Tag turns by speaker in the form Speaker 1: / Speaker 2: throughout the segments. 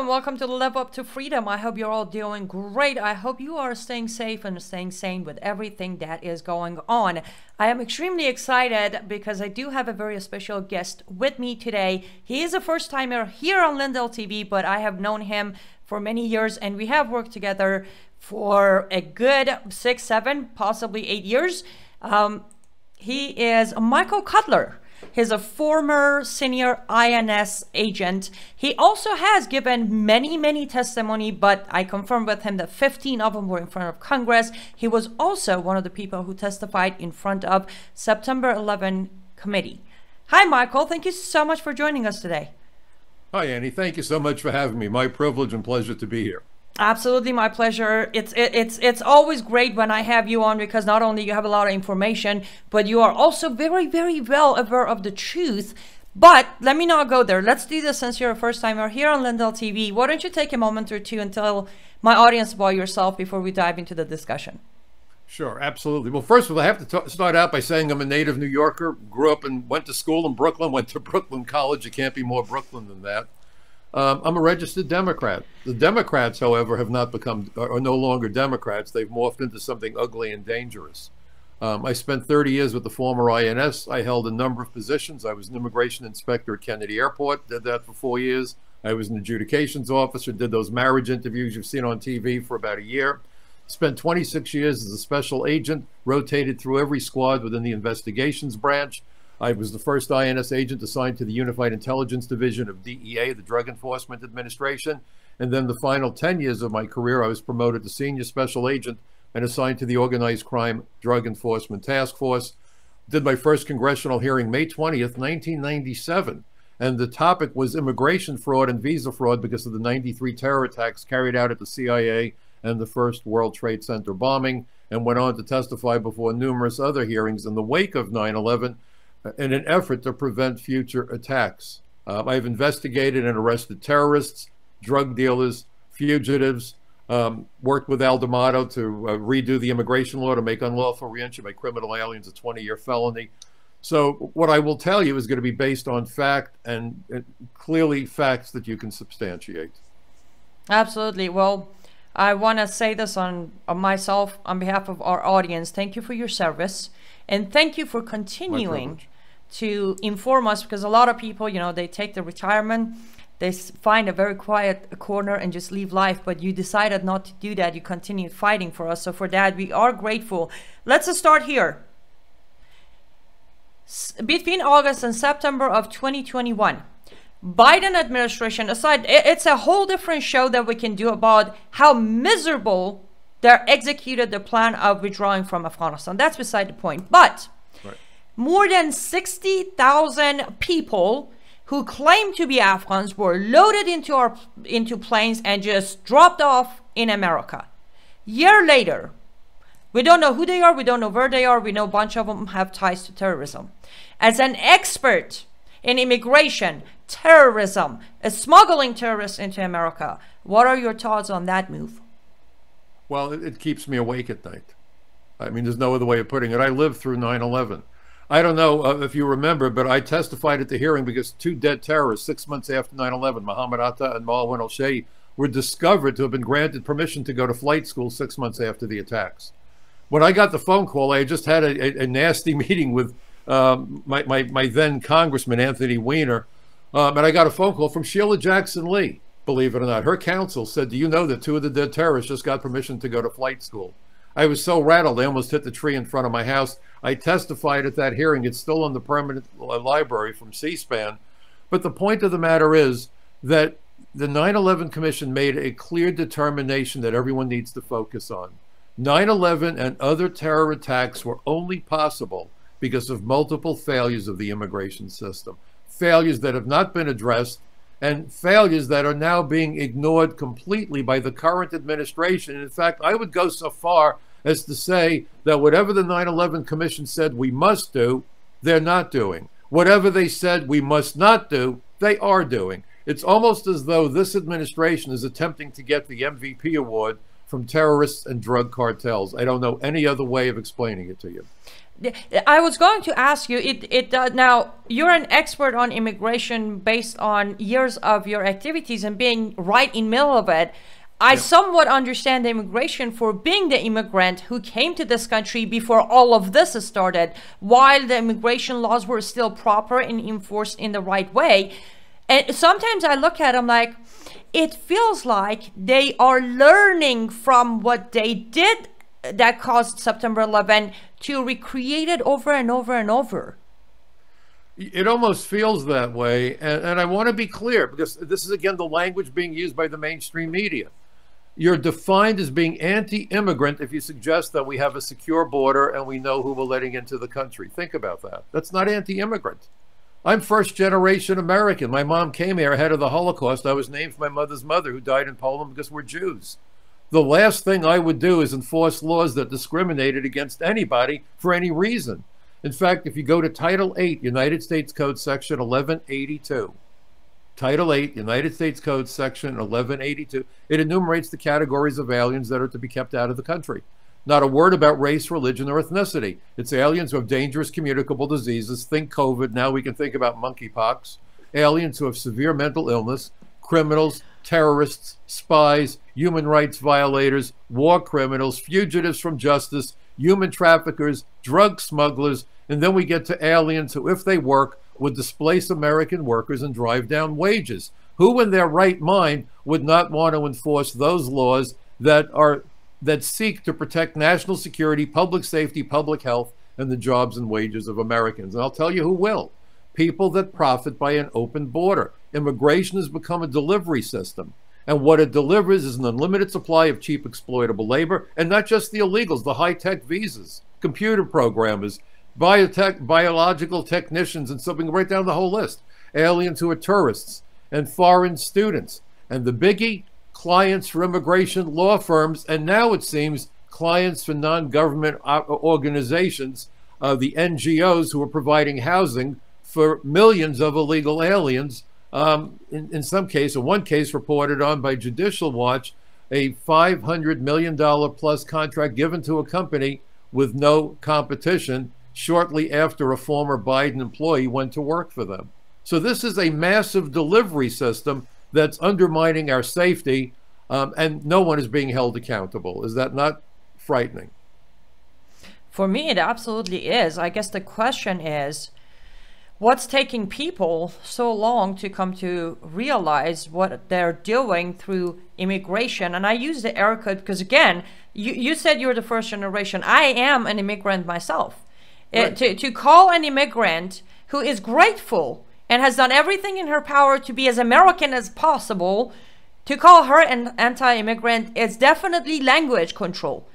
Speaker 1: and welcome to the Live Up to Freedom. I hope you're all doing great. I hope you are staying safe and staying sane with everything that is going on. I am extremely excited because I do have a very special guest with me today. He is a first-timer here on Lindell TV, but I have known him for many years and we have worked together for a good 6, 7, possibly 8 years. He is Michael Cutler. He's a former senior INS agent. He also has given many testimony, but I confirmed with him that 15 of them were in front of Congress. He was also one of the people who testified in front of September 11 committee. Hi, Michael. Thank you so much for joining us today.
Speaker 2: Hi, Annie. Thank you so much for having me. My privilege and pleasure to be here.
Speaker 1: Absolutely, my pleasure. It's always great when I have you on because not only you have a lot of information, but you are also very well aware of the truth. But let me not go there. Let's do this since you're a first timer here on Lindell TV. Why don't you take a moment or two and tell my audience about yourself before we dive into the discussion?
Speaker 2: Sure, absolutely. Well, first of all, I have to start out by saying I'm a native New Yorker, grew up and went to school in Brooklyn, went to Brooklyn College. You can't be more Brooklyn than that. I'm a registered Democrat. The Democrats, however, have not become, are no longer Democrats. They've morphed into something ugly and dangerous. I spent 30 years with the former INS. I held a number of positions. I was an immigration inspector at Kennedy Airport, did that for 4 years. I was an adjudications officer, did those marriage interviews you've seen on TV for about a year. Spent 26 years as a special agent, rotated through every squad within the investigations branch. I was the first INS agent assigned to the Unified Intelligence Division of DEA, the Drug Enforcement Administration. And then the final 10 years of my career, I was promoted to senior special agent and assigned to the Organized Crime Drug Enforcement Task Force. Did my first congressional hearing May 20th, 1997. And the topic was immigration fraud and visa fraud because of the 93 terror attacks carried out at the CIA and the first World Trade Center bombing, and went on to testify before numerous other hearings in the wake of 9/11 in an effort to prevent future attacks. I've investigated and arrested terrorists, drug dealers, fugitives, worked with Al D'Amato to redo the immigration law to make unlawful reentry by criminal aliens a 20-year felony. So what I will tell you is going to be based on fact and clearly facts that you can substantiate.
Speaker 1: Absolutely. Well, I want to say this on myself, on behalf of our audience. Thank you for your service. And thank you for continuing to inform us, because a lot of people, you know, they take the retirement, they find a very quiet corner and just leave life, but you decided not to do that. You continued fighting for us. So for that, we are grateful. Let's start here. Between August and September of 2021, Biden administration aside, it's a whole different show that we can do about how miserable they executed the plan of withdrawing from Afghanistan. That's beside the point. But more than 60,000 people who claim to be Afghans were loaded into planes and just dropped off in America. Year later, we don't know who they are, we don't know where they are, we know a bunch of them have ties to terrorism. As an expert in immigration, terrorism, smuggling terrorists into America, what are your thoughts on that move?
Speaker 2: Well, it keeps me awake at night. I mean, there's no other way of putting it. I lived through 9/11. I don't know if you remember, but I testified at the hearing because 2 dead terrorists 6 months after 9/11, Mohammed Atta and Marwan al-Shehhi, were discovered to have been granted permission to go to flight school 6 months after the attacks. When I got the phone call, I had just had a nasty meeting with my then Congressman, Anthony Weiner, and I got a phone call from Sheila Jackson Lee. Believe it or not, her counsel said, "Do you know that 2 of the dead terrorists just got permission to go to flight school?" I was so rattled, I almost hit the tree in front of my house. I testified at that hearing. It's still in the permanent library from C-SPAN. But the point of the matter is that the 9/11 Commission made a clear determination that everyone needs to focus on. 9/11 and other terror attacks were only possible because of multiple failures of the immigration system. Failures that have not been addressed, and failures that are now being ignored completely by the current administration. And in fact, I would go so far as to say that whatever the 9/11 Commission said we must do, they're not doing. Whatever they said we must not do, they are doing. It's almost as though this administration is attempting to get the MVP award from terrorists and drug cartels. I don't know any other way of explaining it to you.
Speaker 1: I was going to ask you, now you're an expert on immigration based on years of your activities and being right in the middle of it. I somewhat understand the immigration for being the immigrant who came to this country before all of this started, while the immigration laws were still proper and enforced in the right way. And sometimes I look at them like, it feels like they are learning from what they did that caused September 11 to recreate it over and over and over.
Speaker 2: It almost feels that way. And I want to be clear, because this is, again, the language being used by the mainstream media. You're defined as being anti-immigrant if you suggest that we have a secure border and we know who we're letting into the country. Think about that. That's not anti-immigrant. I'm first-generation American. My mom came here ahead of the Holocaust. I was named for my mother's mother, who died in Poland because we're Jews. The last thing I would do is enforce laws that discriminated against anybody for any reason. In fact, if you go to Title 8, United States Code Section 1182, Title 8, United States Code Section 1182, it enumerates the categories of aliens that are to be kept out of the country. Not a word about race, religion, or ethnicity. It's aliens who have dangerous communicable diseases. Think COVID. Now we can think about monkeypox. Aliens who have severe mental illness, criminals, terrorists, spies, human rights violators, war criminals, fugitives from justice, human traffickers, drug smugglers, and then we get to aliens who, if they work, would displace American workers and drive down wages. Who in their right mind would not want to enforce those laws that seek to protect national security, public safety, public health, and the jobs and wages of Americans? And I'll tell you who will. People that profit by an open border. Immigration has become a delivery system. And what it delivers is an unlimited supply of cheap exploitable labor, and not just the illegals, the high-tech visas, computer programmers, biological technicians, and something right down the whole list. Aliens who are tourists and foreign students. And the biggie, clients for immigration law firms, and now it seems clients for non-government organizations, the NGOs who are providing housing for millions of illegal aliens. In some case, in one case reported on by Judicial Watch, a $500 million plus contract given to a company with no competition shortly after a former Biden employee went to work for them. So this is a massive delivery system that's undermining our safety, and no one is being held accountable. Is that not frightening?
Speaker 1: For me, it absolutely is. I guess the question is, what's taking people so long to come to realize what they're doing through immigration? And I use the air quote because, again, you said you're the first generation. I am an immigrant myself. Right. To call an immigrant who is grateful and has done everything in her power to be as American as possible, to call her an anti-immigrant is definitely language control.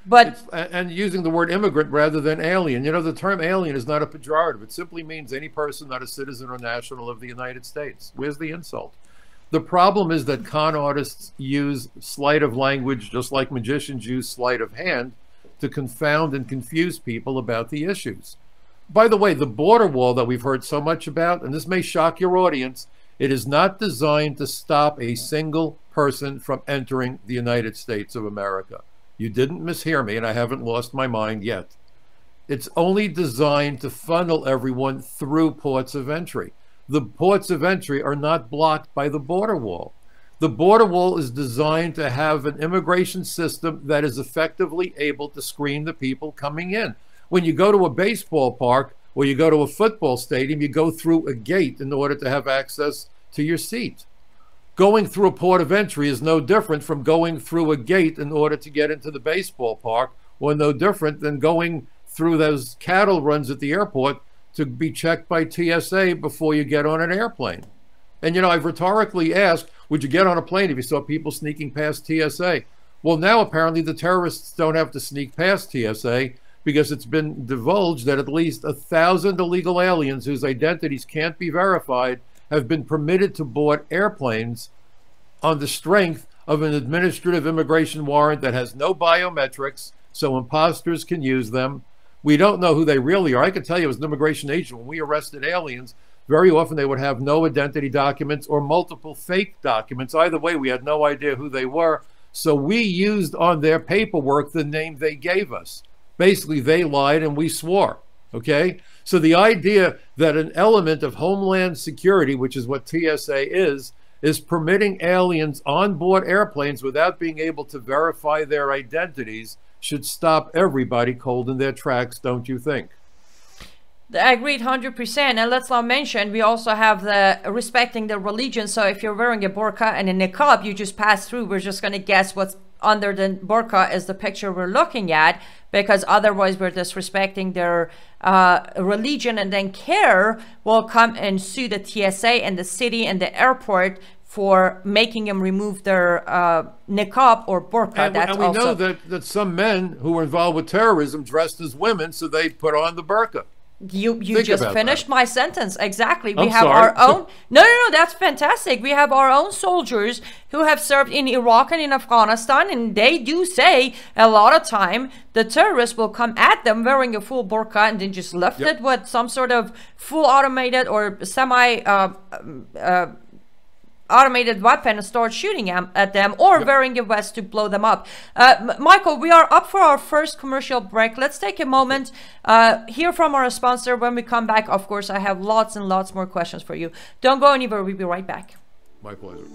Speaker 1: But
Speaker 2: and using the word immigrant rather than alien. You know, the term alien is not a pejorative. It simply means any person not a citizen or national of the United States. Where's the insult? The problem is that con artists use sleight of language just like magicians use sleight of hand to confound and confuse people about the issues. By the way, the border wall that we've heard so much about, and this may shock your audience, it is not designed to stop a single person from entering the United States of America. You didn't mishear me, and I haven't lost my mind yet. It's only designed to funnel everyone through ports of entry. The ports of entry are not blocked by the border wall. The border wall is designed to have an immigration system that is effectively able to screen the people coming in. When you go to a baseball park or you go to a football stadium, you go through a gate in order to have access to your seat. Going through a port of entry is no different from going through a gate in order to get into the baseball park, or no different than going through those cattle runs at the airport to be checked by TSA before you get on an airplane. And, you know, I've rhetorically asked, would you get on a plane if you saw people sneaking past TSA? Well, now apparently the terrorists don't have to sneak past TSA because it's been divulged that at least 1,000 illegal aliens whose identities can't be verified have been permitted to board airplanes on the strength of an administrative immigration warrant that has no biometrics, so imposters can use them. We don't know who they really are. I can tell you as an immigration agent, when we arrested aliens, very often they would have no identity documents or multiple fake documents. Either way, we had no idea who they were. So we used on their paperwork the name they gave us. Basically, they lied and we swore. Okay? So the idea that an element of Homeland Security, which is what TSA is permitting aliens on board airplanes without being able to verify their identities should stop everybody cold in their tracks, don't you think?
Speaker 1: I agreed 100%. And let's not mention, we also have the respecting the religion. So if you're wearing a burqa and a niqab, you just pass through. We're just going to guess what's under the burqa is the picture we're looking at, because otherwise we're disrespecting their religion. And then CARE will come and sue the TSA and the city and the airport for making them remove their niqab or burqa.
Speaker 2: And we know that some men who were involved with terrorism dressed as women, so they put on the burqa.
Speaker 1: You just finished my sentence. Exactly. We
Speaker 2: I'm
Speaker 1: have
Speaker 2: sorry.
Speaker 1: our own. No, that's fantastic. We have our own soldiers who have served in Iraq and in Afghanistan, and they do say a lot of time the terrorists will come at them wearing a full burqa and then just lift it with some sort of full automated or semi automated weapon and start shooting at them, or wearing a vest to blow them up. Michael, we are up for our first commercial break. Let's take a moment, hear from our sponsor. When we come back, of course, I have lots and lots more questions for you. Don't go anywhere. We'll be right back.
Speaker 2: My pleasure.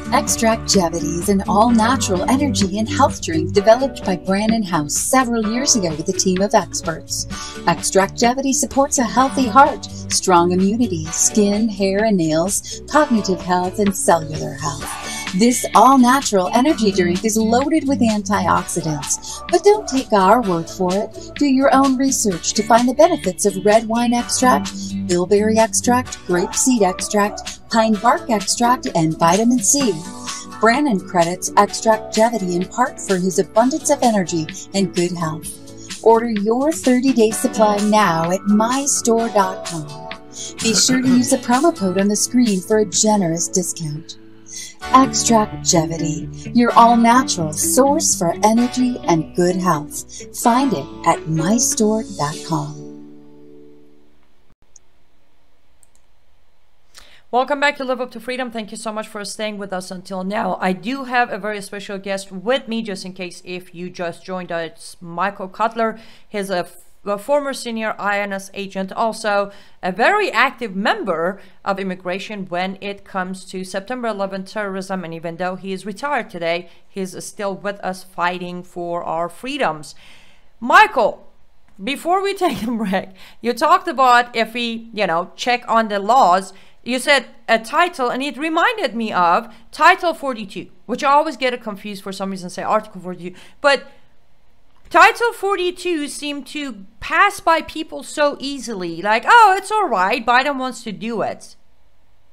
Speaker 3: Extractgevity is an all-natural energy and health drink developed by Brannon House several years ago with a team of experts. Extractgevity supports a healthy heart, strong immunity, skin, hair and nails, cognitive health, and cellular health. This all-natural energy drink is loaded with antioxidants. But don't take our word for it. Do your own research to find the benefits of red wine extract, bilberry extract, grapeseed extract, pine bark extract, and vitamin C. Brannon credits Extractgevity in part for his abundance of energy and good health. Order your 30-day supply now at mystore.com. Be sure to use the promo code on the screen for a generous discount. Extractgevity, your all-natural source for energy and good health. Find it at mystore.com.
Speaker 1: Welcome back to Live Up to Freedom. Thank you so much for staying with us until now. I do have a very special guest with me, just in case if you just joined us. It's Michael Cutler. He's a former senior INS agent, also a very active member of immigration when it comes to September 11 terrorism. And even though he is retired today, he's still with us fighting for our freedoms. Michael, before we take a break, you talked about if we, check on the laws. You said a title, and it reminded me of Title 42, which I always get it confused for some reason, say Article 42. But Title 42 seemed to pass by people so easily. Like, oh, it's all right. Biden wants to do it.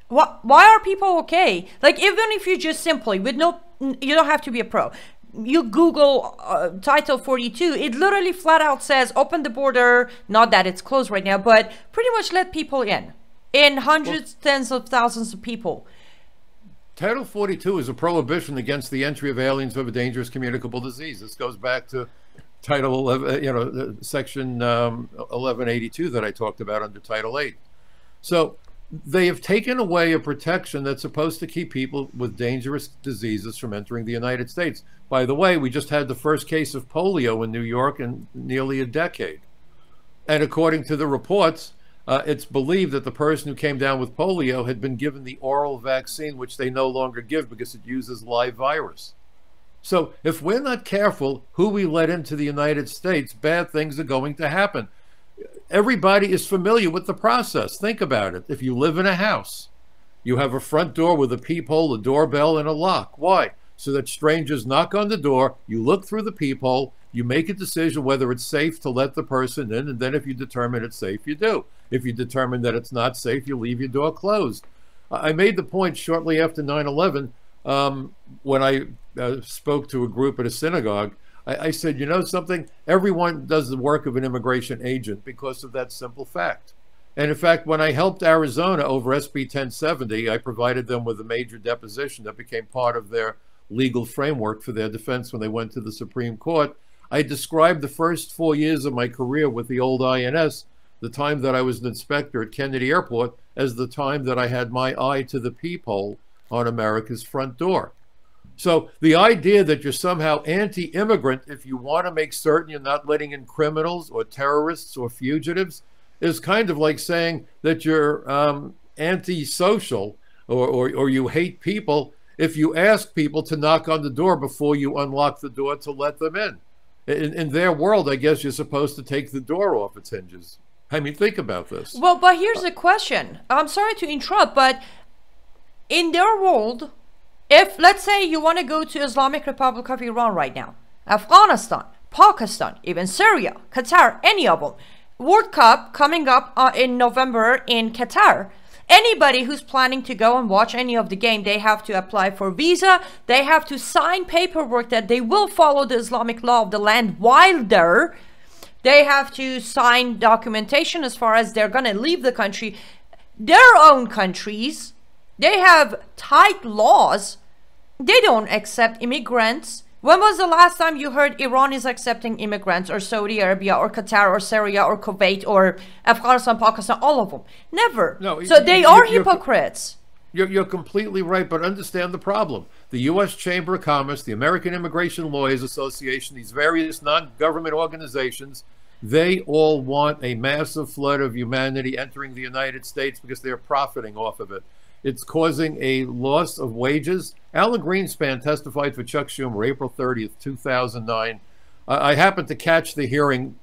Speaker 1: Why are people okay? Like, even if you just simply, you don't have to be a pro. You Google Title 42, it literally flat out says, open the border. Not that it's closed right now, but pretty much let people in hundreds, tens of thousands of people.
Speaker 2: Title 42 is a prohibition against the entry of aliens with a dangerous communicable disease. This goes back to Title 11, Section 1182 that I talked about under Title 8. So they have taken away a protection that's supposed to keep people with dangerous diseases from entering the United States. By the way, we just had the first case of polio in New York in nearly a decade. And according to the reports, it's believed that the person who came down with polio had been given the oral vaccine, which they no longer give because it uses live virus. So if we're not careful who we let into the United States, bad things are going to happen. Everybody is familiar with the process. Think about it. If you live in a house, you have a front door with a peephole, a doorbell, and a lock. Why? So that strangers knock on the door, you look through the peephole, you make a decision whether it's safe to let the person in, and then if you determine it's safe, you do. If you determine that it's not safe, you leave your door closed. I made the point shortly after 9/11 when I spoke to a group at a synagogue. I said, you know something? Everyone does the work of an immigration agent because of that simple fact. And in fact, when I helped Arizona over SB 1070, I provided them with a major deposition that became part of their legal framework for their defense when they went to the Supreme Court. I described the first 4 years of my career with the old INS, the time that I was an inspector at Kennedy Airport, as the time that I had my eye to the peephole on America's front door. So the idea that you're somehow anti-immigrant if you want to make certain you're not letting in criminals or terrorists or fugitives is kind of like saying that you're anti-social or you hate people if you ask people to knock on the door before you unlock the door to let them in. In their world, I guess you're supposed to take the door off its hinges. I mean, think about this.
Speaker 1: Well, but here's the question. I'm sorry to interrupt, but in their world, if, let's say, you want to go to Islamic Republic of Iran right now, Afghanistan, Pakistan, even Syria, Qatar, any of them, World Cup coming up in November in Qatar, anybody who's planning to go and watch any of the game, they have to apply for visa, they have to sign paperwork that they will follow the Islamic law of the land while there. They have to sign documentation as far as they're going to leave the country. Their own countries, they have tight laws. They don't accept immigrants. When was the last time you heard Iran is accepting immigrants, or Saudi Arabia or Qatar or Syria or Kuwait or Afghanistan, Pakistan, all of them? Never. No, so they are hypocrites.
Speaker 2: You're completely right, but understand the problem. The U.S. Chamber of Commerce, the American Immigration Lawyers Association, these various non-government organizations, they all want a massive flood of humanity entering the United States because they're profiting off of it. It's causing a loss of wages. Alan Greenspan testified for Chuck Schumer April 30th, 2009. I happened to catch the hearing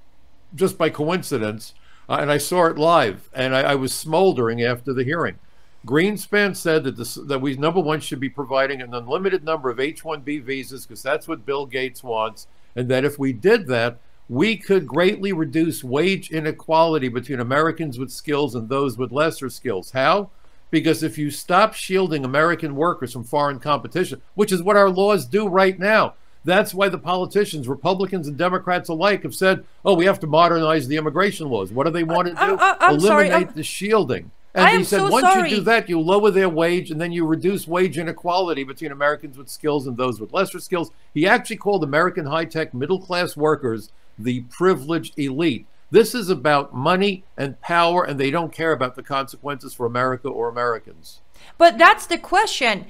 Speaker 2: just by coincidence, and I saw it live, and I was smoldering after the hearing. Greenspan said that we, number one, should be providing an unlimited number of H-1B visas because that's what Bill Gates wants, and that if we did that, we could greatly reduce wage inequality between Americans with skills and those with lesser skills. How? Because if you stop shielding American workers from foreign competition, which is what our laws do right now, that's why the politicians, Republicans and Democrats alike, have said, oh, we have to modernize the immigration laws. What do they want to do? Eliminate the shielding. And he said, once you do that, you lower their wage, and then you reduce wage inequality between Americans with skills and those with lesser skills. He actually called American high-tech middle-class workers the privileged elite. This is about money and power, and they don't care about the consequences for America or Americans.
Speaker 1: But that's the question.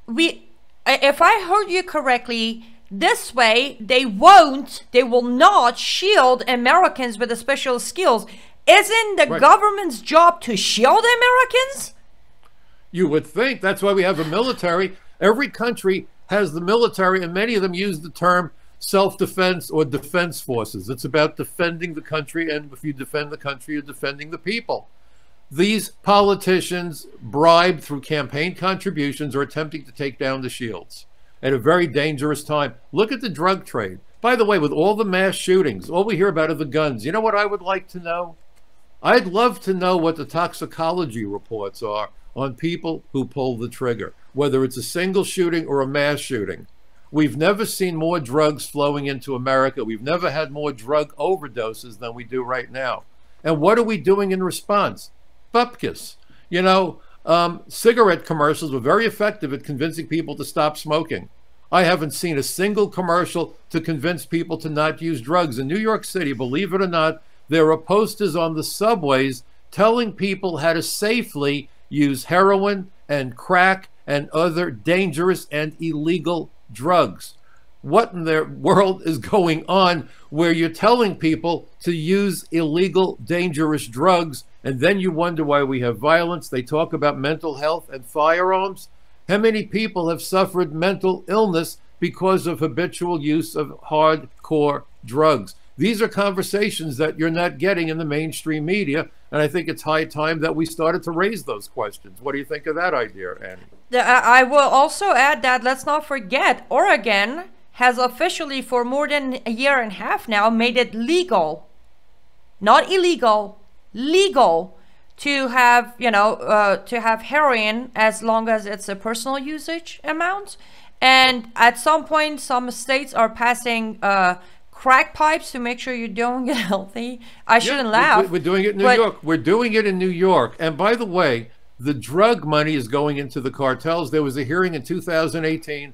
Speaker 1: If I heard you correctly, this way they will not shield Americans with the special skills. Isn't the government's job to shield Americans?
Speaker 2: You would think. That's why we have a military. Every country has the military, and many of them use the term self-defense or defense forces. It's about defending the country, and if you defend the country, you're defending the people. These politicians, bribed through campaign contributions, are attempting to take down the shields at a very dangerous time. Look at the drug trade. By the way, with all the mass shootings, all we hear about are the guns. You know what I would like to know? I'd love to know what the toxicology reports are on people who pull the trigger, whether it's a single shooting or a mass shooting. We've never seen more drugs flowing into America. We've never had more drug overdoses than we do right now. And what are we doing in response? Bupkis. You know, cigarette commercials were very effective at convincing people to stop smoking. I haven't seen a single commercial to convince people to not use drugs. In New York City, believe it or not, there are posters on the subways telling people how to safely use heroin and crack and other dangerous and illegal drugs. What in the world is going on where you're telling people to use illegal, dangerous drugs, and then you wonder why we have violence? They talk about mental health and firearms. How many people have suffered mental illness because of habitual use of hardcore drugs? These are conversations that you're not getting in the mainstream media, and I think it's high time that we started to raise those questions. What do you think of that idea, Annie?
Speaker 1: I will also add that let's not forget, Oregon has officially for more than a year and a half now made it legal, not illegal, legal to have, to have heroin as long as it's a personal usage amount. And at some point, some states are passing crack pipes to make sure you're doing it healthy. I shouldn't laugh.
Speaker 2: We're doing it in New York. We're doing it in New York. And by the way, the drug money is going into the cartels. There was a hearing in 2018.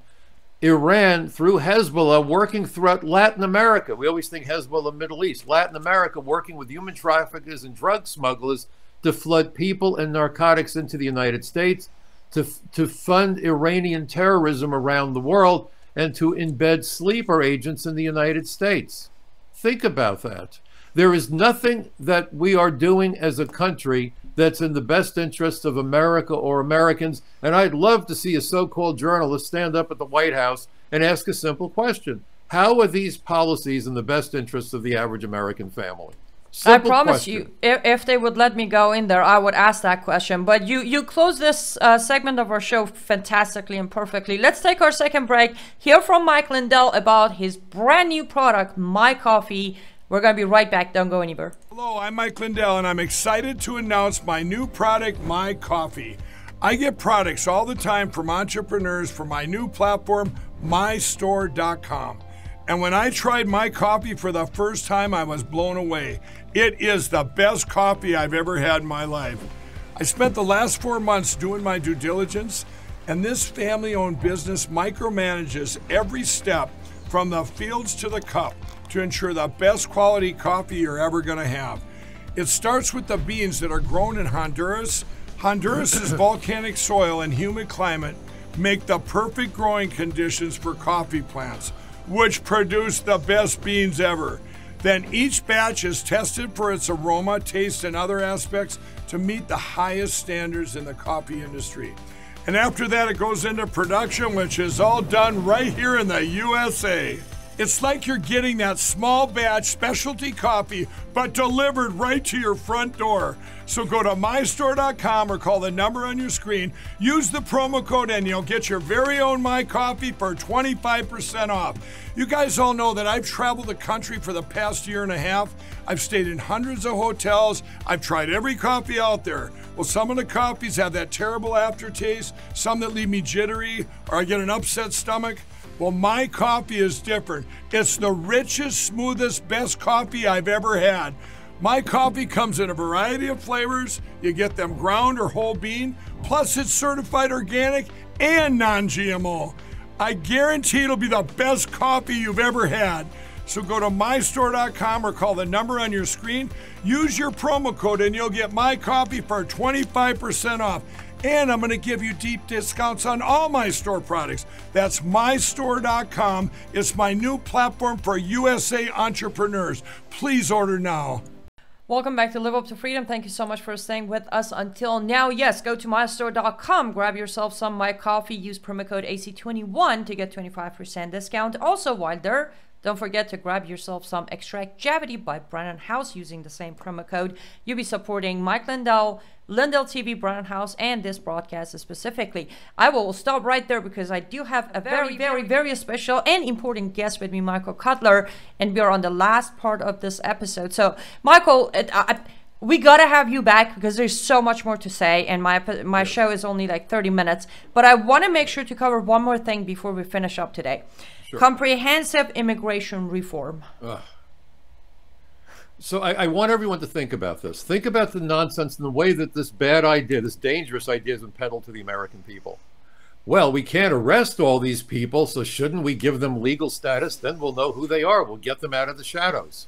Speaker 2: Iran, through Hezbollah, working throughout Latin America. We always think Hezbollah, Middle East. Latin America, working with human traffickers and drug smugglers to flood people and narcotics into the United States. to fund Iranian terrorism around the world and to embed sleeper agents in the United States. Think about that. There is nothing that we are doing as a country that's in the best interest of America or Americans. And I'd love to see a so-called journalist stand up at the White House and ask a simple question. How are these policies in the best interest of the average American family? Simple
Speaker 1: I promise
Speaker 2: question.
Speaker 1: you, if they would let me go in there, I would ask that question. But you close this segment of our show fantastically and perfectly. Let's take our second break. Hear from Mike Lindell about his brand new product, My Coffee. We're going to be right back. Don't go anywhere.
Speaker 4: Hello, I'm Mike Lindell, and I'm excited to announce my new product, My Coffee. I get products all the time from entrepreneurs for my new platform, mystore.com. And when I tried My Coffee for the first time, I was blown away. It is the best coffee I've ever had in my life. I spent the last 4 months doing my due diligence, and this family-owned business micromanages every step from the fields to the cup to ensure the best quality coffee you're ever going to have. It starts with the beans that are grown in Honduras. Honduras's volcanic soil and humid climate make the perfect growing conditions for coffee plants, which produce the best beans ever. Then each batch is tested for its aroma, taste, and other aspects to meet the highest standards in the coffee industry. And after that, it goes into production, which is all done right here in the USA. It's like you're getting that small batch specialty coffee, but delivered right to your front door. So go to mystore.com or call the number on your screen. Use the promo code and you'll get your very own My Coffee for 25% off. You guys all know that I've traveled the country for the past year and a half. I've stayed in hundreds of hotels. I've tried every coffee out there. Well, some of the coffees have that terrible aftertaste, some that leave me jittery, or I get an upset stomach. Well, My Coffee is different. It's the richest, smoothest, best coffee I've ever had. My Coffee comes in a variety of flavors. You get them ground or whole bean. Plus, it's certified organic and non-GMO. I guarantee it'll be the best coffee you've ever had. So go to mystore.com or call the number on your screen. Use your promo code and you'll get My Coffee for 25% off. And I'm going to give you deep discounts on all my store products. That's mystore.com. It's my new platform for USA entrepreneurs. Please order now.
Speaker 1: Welcome back to Live Up to Freedom. Thank you so much for staying with us until now. Yes, go to mystore.com, grab yourself some My Coffee, use promo code AC21 to get 25% discount. Also, while there, don't forget to grab yourself some Extractivity by Brandon House using the same promo code. You'll be supporting Mike Lindell, Lindell TV, Brandon House, and this broadcast specifically. I will stop right there because I do have a very special and important guest with me, Michael Cutler, and we are on the last part of this episode. So, Michael, we gotta have you back because there's so much more to say, and my show is only like 30 minutes. But I want to make sure to cover one more thing before we finish up today. Sure. Comprehensive immigration reform.
Speaker 2: So I want everyone to think about this. Think about the nonsense and the way that this bad idea, this dangerous idea has been peddled to the American people. Well, we can't arrest all these people, so shouldn't we give them legal status? Then we'll know who they are. We'll get them out of the shadows.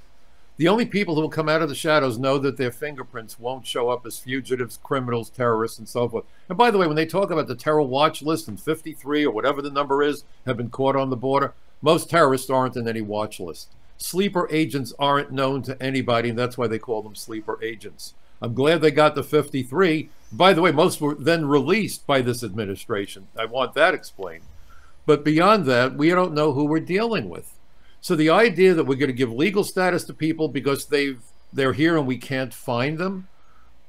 Speaker 2: The only people who will come out of the shadows know that their fingerprints won't show up as fugitives, criminals, terrorists, and so forth. And by the way, when they talk about the terror watch list and 53 or whatever the number is have been caught on the border, most terrorists aren't in any watch list. Sleeper agents aren't known to anybody, and that's why they call them sleeper agents. I'm glad they got the 53. By the way, most were then released by this administration. I want that explained. But beyond that, we don't know who we're dealing with. So the idea that we're going to give legal status to people because they're here and we can't find them,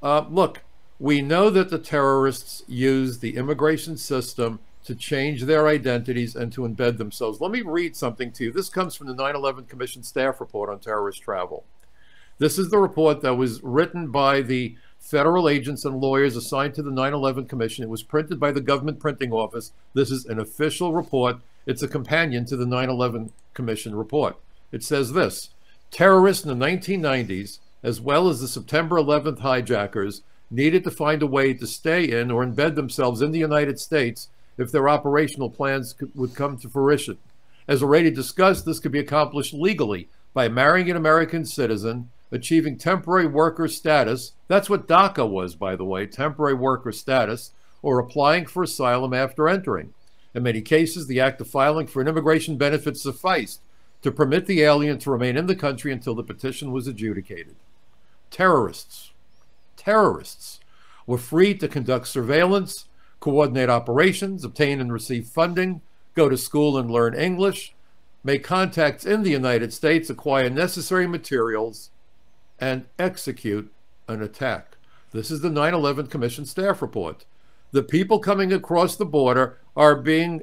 Speaker 2: look, we know that the terrorists use the immigration system to change their identities and to embed themselves. Let me read something to you. This comes from the 9/11 Commission staff report on terrorist travel. This is the report that was written by the federal agents and lawyers assigned to the 9/11 Commission. It was printed by the government printing office. This is an official report. It's a companion to the 9/11 Commission report. It says this: terrorists in the 1990s, as well as the September 11th hijackers, needed to find a way to stay in or embed themselves in the United States if their operational plans would come to fruition. As already discussed, this could be accomplished legally by marrying an American citizen, achieving temporary worker status. That's what DACA was, by the way, temporary worker status, or applying for asylum after entering. In many cases, the act of filing for an immigration benefit sufficed to permit the alien to remain in the country until the petition was adjudicated. Terrorists were free to conduct surveillance, coordinate operations, obtain and receive funding, go to school and learn English, make contacts in the United States, acquire necessary materials, and execute an attack. This is the 9/11 Commission staff report. The people coming across the border are being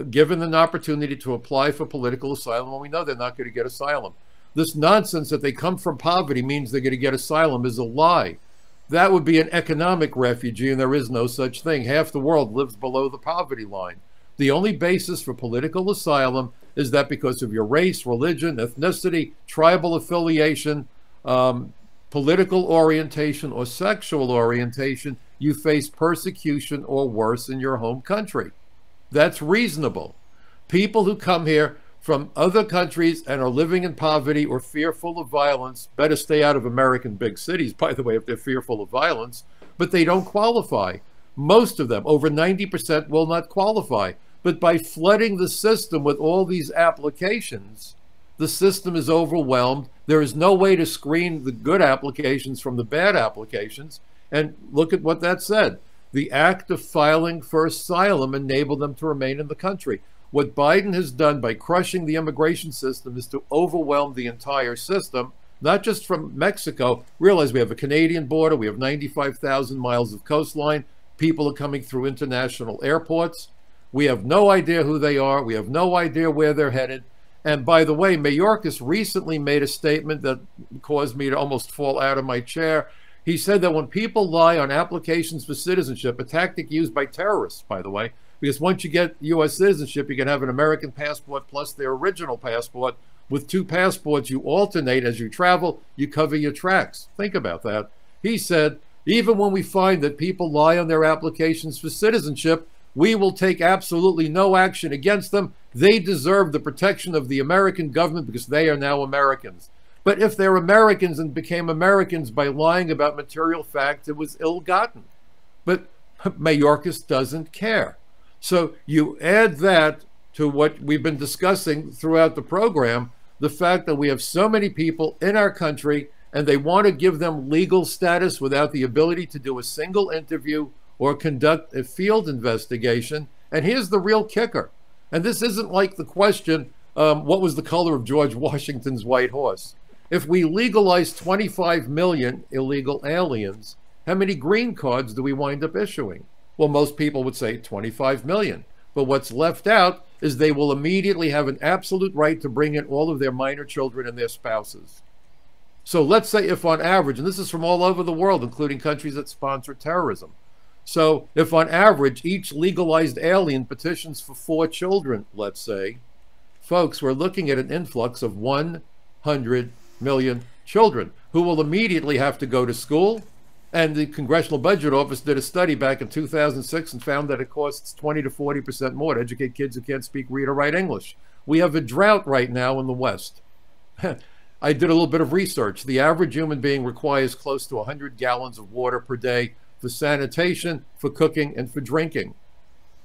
Speaker 2: given an opportunity to apply for political asylum when we know they're not going to get asylum. This nonsense that they come from poverty means they're going to get asylum is a lie. That would be an economic refugee, and there is no such thing. Half the world lives below the poverty line. The only basis for political asylum is that because of your race, religion, ethnicity, tribal affiliation, political orientation, or sexual orientation, you face persecution or worse in your home country. That's reasonable. People who come here from other countries and are living in poverty or fearful of violence better stay out of American big cities, by the way, if they're fearful of violence, but they don't qualify. Most of them, over 90%, will not qualify. But by flooding the system with all these applications, the system is overwhelmed. There is no way to screen the good applications from the bad applications. And look at what that said. The act of filing for asylum enabled them to remain in the country. What Biden has done by crushing the immigration system is to overwhelm the entire system, not just from Mexico. Realize we have a Canadian border, we have 95,000 miles of coastline, people are coming through international airports. We have no idea who they are, we have no idea where they're headed. And by the way, Mayorkas recently made a statement that caused me to almost fall out of my chair. He said that when people lie on applications for citizenship, a tactic used by terrorists, by the way, because once you get U.S. citizenship, you can have an American passport plus their original passport. With two passports, you alternate as you travel, you cover your tracks. Think about that. He said, even when we find that people lie on their applications for citizenship, we will take absolutely no action against them. They deserve the protection of the American government because they are now Americans. But if they're Americans and became Americans by lying about material facts, it was ill-gotten. But Mayorkas doesn't care. So you add that to what we've been discussing throughout the program, the fact that we have so many people in our country and they want to give them legal status without the ability to do a single interview or conduct a field investigation. And here's the real kicker. And this isn't like the question, what was the color of George Washington's white horse? If we legalize 25 million illegal aliens, how many green cards do we wind up issuing? Well, most people would say 25 million. But what's left out is they will immediately have an absolute right to bring in all of their minor children and their spouses. So let's say if on average, and this is from all over the world, including countries that sponsor terrorism. So if on average, each legalized alien petitions for 4 children, let's say, folks, we're looking at an influx of 100 million children who will immediately have to go to school. And the Congressional Budget Office did a study back in 2006 and found that it costs 20 to 40% more to educate kids who can't speak, read, or write English. We have a drought right now in the West. I did a little bit of research. The average human being requires close to 100 gallons of water per day for sanitation, for cooking, and for drinking.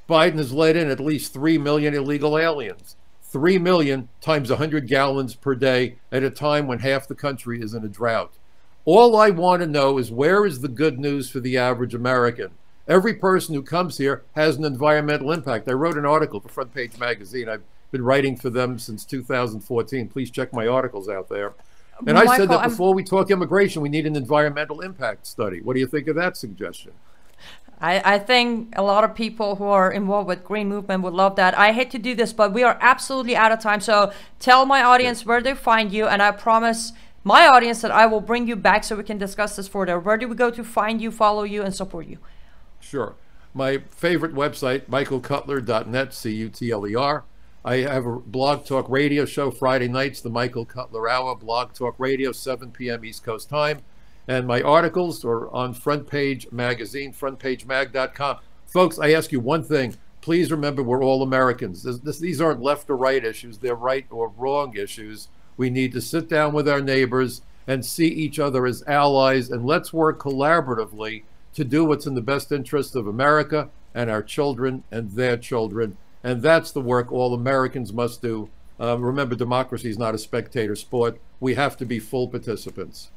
Speaker 2: Biden has let in at least 3 million illegal aliens. 3 million times 100 gallons per day at a time when half the country is in a drought. All I want to know is where is the good news for the average American? Every person who comes here has an environmental impact. I wrote an article for Front Page Magazine. I've been writing for them since 2014. Please check my articles out there. And I said that before we talk immigration, we need an environmental impact study. What do you think of that suggestion?
Speaker 1: I think a lot of people who are involved with Green Movement would love that. I hate to do this, but we are absolutely out of time. So tell my audience where they find you, and I promise my audience that I will bring you back so we can discuss this further. Where do we go to find you, follow you, and support you?
Speaker 2: Sure. My favorite website, michaelcutler.net, C-U-T-L-E-R. I have a blog talk radio show Friday nights, the Michael Cutler Hour, blog talk radio, 7 p.m. East Coast time. And my articles are on Front Page Magazine, frontpagemag.com. Folks, I ask you one thing. Please remember we're all Americans. These aren't left or right issues. They're right or wrong issues. We need to sit down with our neighbors and see each other as allies, and let's work collaboratively to do what's in the best interest of America and our children and their children. And that's the work all Americans must do. Remember, democracy is not a spectator sport. We have to be full participants.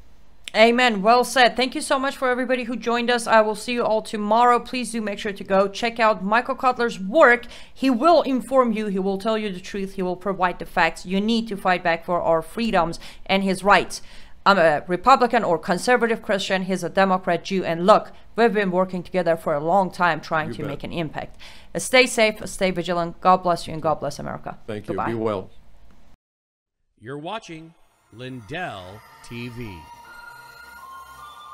Speaker 1: Amen. Well said. Thank you so much for everybody who joined us. I will see you all tomorrow. Please do make sure to go check out Michael Cutler's work. He will inform you. He will tell you the truth. He will provide the facts. You need to fight back for our freedoms and his rights. I'm a Republican or conservative Christian. He's a Democrat, Jew. And look, we've been working together for a long time trying to make an impact. Stay safe, stay vigilant. God bless you and God bless America.
Speaker 2: Thank you.
Speaker 1: Goodbye.
Speaker 2: Be well.
Speaker 5: You're watching Lindell TV.